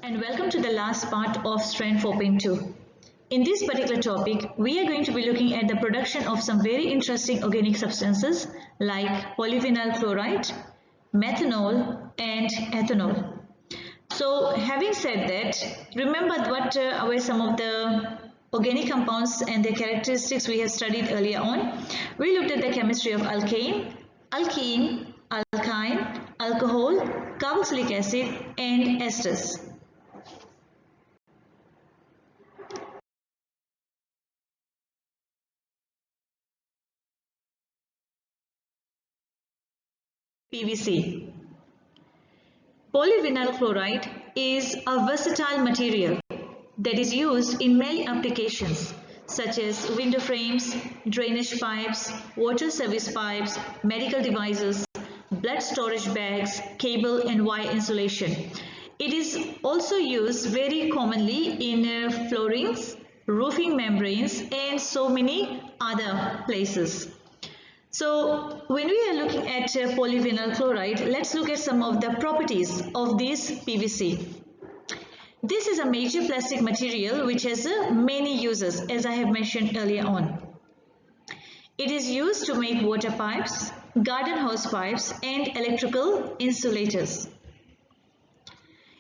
and welcome to the last part of Strand 4.2. In this particular topic, we are going to be looking at the production of some very interesting organic substances like polyvinyl chloride, methanol and ethanol. So having said that, remember what were some of the organic compounds and their characteristics we have studied earlier on. We looked at the chemistry of alkane, alkene, alkyne, alcohol, carboxylic acid and esters. PVC. Polyvinyl chloride is a versatile material that is used in many applications such as window frames, drainage pipes, water service pipes, medical devices, blood storage bags, cable and wire insulation. It is also used very commonly in floorings, roofing membranes and so many other places. So when we are looking at polyvinyl chloride, let's look at some of the properties of this PVC. This is a major plastic material which has many uses, as I have mentioned earlier on. It is used to make water pipes, garden hose pipes and electrical insulators.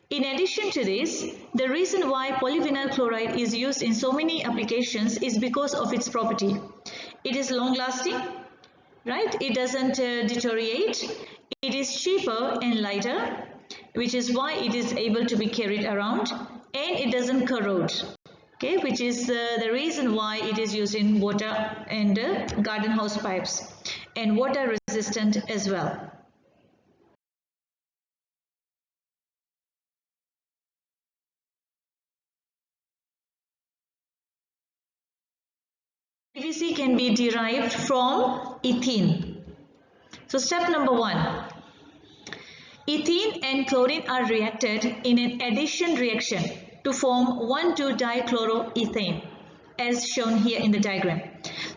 In addition to this, the reason why polyvinyl chloride is used in so many applications is because of its property. It is long lasting, right? It doesn't deteriorate. It is cheaper and lighter, which is why it is able to be carried around, and it doesn't corrode, okay, which is the reason why it is used in water and garden hose pipes, and water resistant as well. PVC can be derived from ethene. So step number 1. Ethene and chlorine are reacted in an addition reaction to form 1,2-dichloroethane as shown here in the diagram.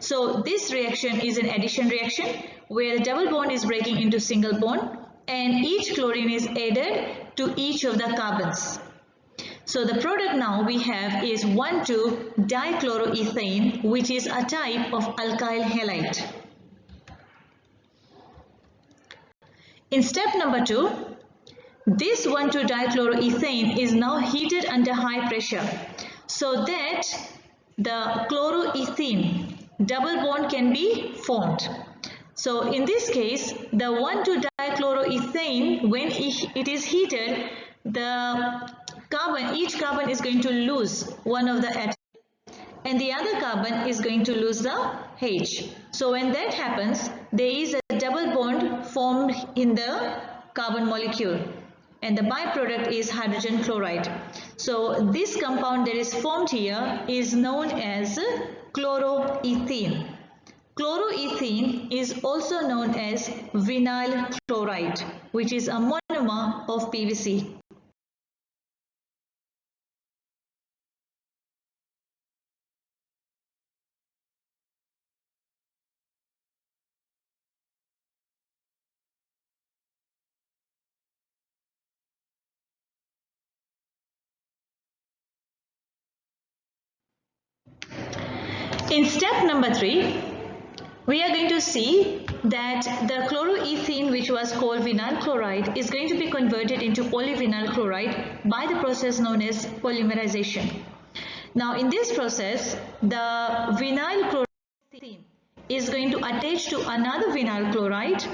So this reaction is an addition reaction where the double bond is breaking into single bond and each chlorine is added to each of the carbons. So the product now we have is 1,2-dichloroethane, which is a type of alkyl halide. In step number 2, this 1,2-dichloroethane is now heated under high pressure so that the chloroethene double bond can be formed. So in this case, the 1,2-dichloroethane, when it is heated, each carbon is going to lose one of the atoms and the other carbon is going to lose the H. So when that happens, there is a double bond formed in the carbon molecule and the byproduct is hydrogen chloride. So this compound that is formed here is known as chloroethene. Chloroethene is also known as vinyl chloride, which is a monomer of PVC. In step number 3, we are going to see that the chloroethene, which was called vinyl chloride, is going to be converted into polyvinyl chloride by the process known as polymerization. Now in this process, the vinyl chloroethene is going to attach to another vinyl chloride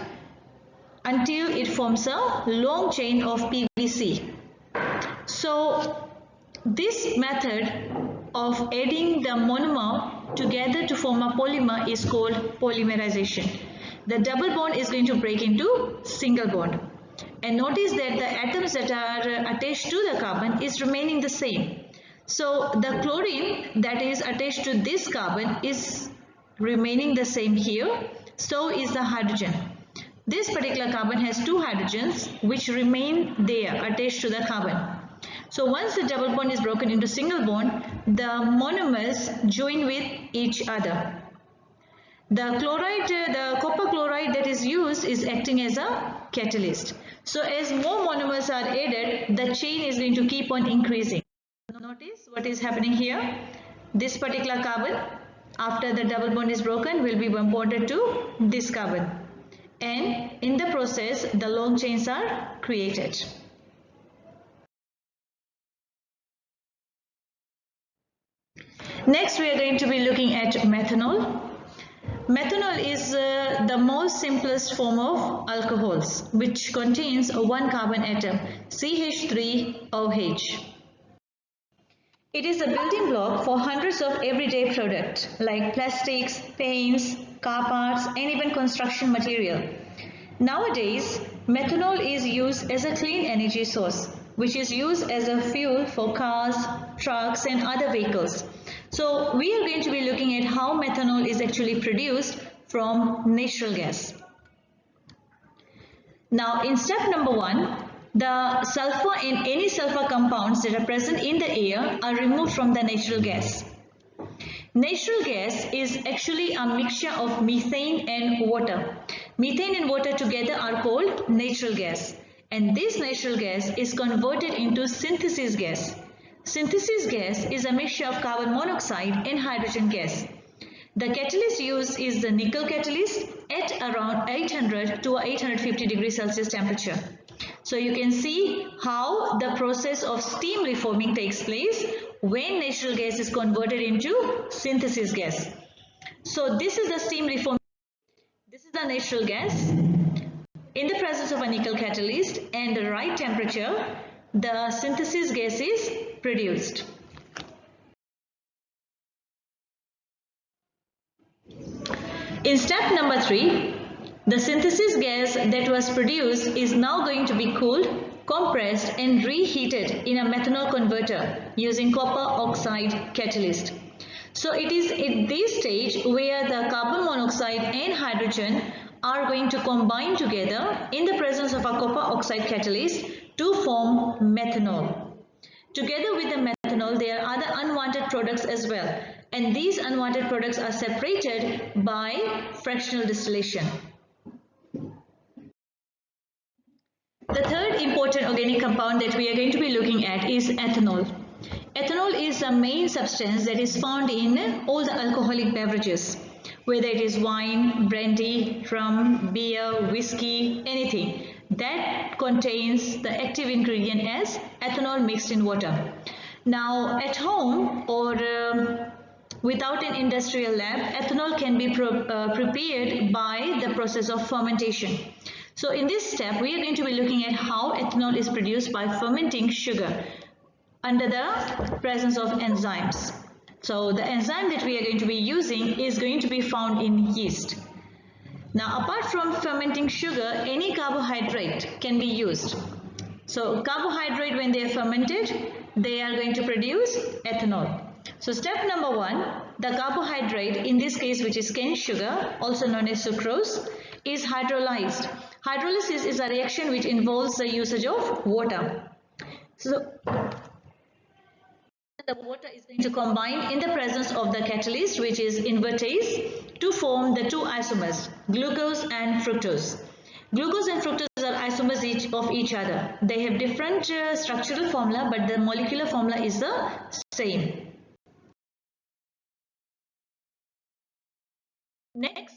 until it forms a long chain of PVC. So this method of adding the monomer together to form a polymer is called polymerization. The double bond is going to break into single bond. And notice that the atoms that are attached to the carbon is remaining the same. So the chlorine that is attached to this carbon is remaining the same here. So is the hydrogen. This particular carbon has 2 hydrogens which remain there attached to the carbon. So once the double bond is broken into single bond, the monomers join with each other. The chloride, the copper chloride that is used is acting as a catalyst. So as more monomers are added, the chain is going to keep on increasing. Notice what is happening here. This particular carbon, after the double bond is broken, will be bonded to this carbon. And in the process, the long chains are created. Next, we are going to be looking at methanol. Methanol is the most simplest form of alcohols, which contains one carbon atom, CH3OH. It is a building block for hundreds of everyday products like plastics, paints, car parts, and even construction material. Nowadays, methanol is used as a clean energy source, which is used as a fuel for cars, trucks, and other vehicles. So we are going to be looking at how methanol is actually produced from natural gas. Now in step number 1, the sulfur and any sulfur compounds that are present in the air are removed from the natural gas. Natural gas is actually a mixture of methane and water. Methane and water together are called natural gas, and this natural gas is converted into synthesis gas. Synthesis gas is a mixture of carbon monoxide and hydrogen gas. The catalyst used is the nickel catalyst at around 800 to 850 degrees Celsius temperature. So you can see how the process of steam reforming takes place when natural gas is converted into synthesis gas. So this is the steam reforming. This is the natural gas in the presence of a nickel catalyst, and the right temperature, the synthesis gas is produced. In step number 3, the synthesis gas that was produced is now going to be cooled, compressed, and reheated in a methanol converter using copper oxide catalyst. So it is at this stage where the carbon monoxide and hydrogen are going to combine together in the presence of a copper oxide catalyst to form methanol. Together with the methanol, there are other unwanted products as well, and these unwanted products are separated by fractional distillation. The third important organic compound that we are going to be looking at is ethanol. Ethanol is a main substance that is found in all the alcoholic beverages, whether it is wine, brandy, rum, beer, whiskey, anything that contains the active ingredient as ethanol mixed in water. Now at home or without an industrial lab, ethanol can be prepared by the process of fermentation. So in this step, we are going to be looking at how ethanol is produced by fermenting sugar under the presence of enzymes. So the enzyme that we are going to be using is going to be found in yeast. Now apart from fermenting sugar, any carbohydrate can be used. So carbohydrate, when they are fermented, they are going to produce ethanol. So step number 1, the carbohydrate, in this case which is cane sugar, also known as sucrose, is hydrolyzed. Hydrolysis is a reaction which involves the usage of water. So the water is going to combine in the presence of the catalyst, which is invertase, to form the two isomers, glucose and fructose. Glucose and fructose are isomers of each other. They have different structural formula, but the molecular formula is the same. Next,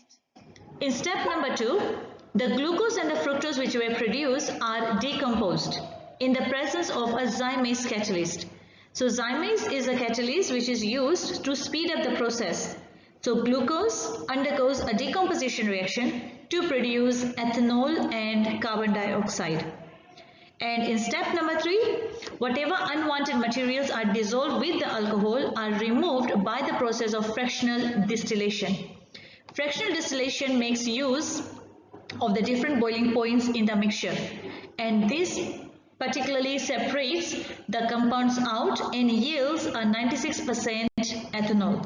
in step number 2, the glucose and the fructose which were produced are decomposed in the presence of a zymase catalyst. So zymase is a catalyst which is used to speed up the process. So glucose undergoes a decomposition reaction to produce ethanol and carbon dioxide. And in step number 3, whatever unwanted materials are dissolved with the alcohol are removed by the process of fractional distillation. Fractional distillation makes use of the different boiling points in the mixture, and this particularly separates the compounds out and yields a 96% ethanol.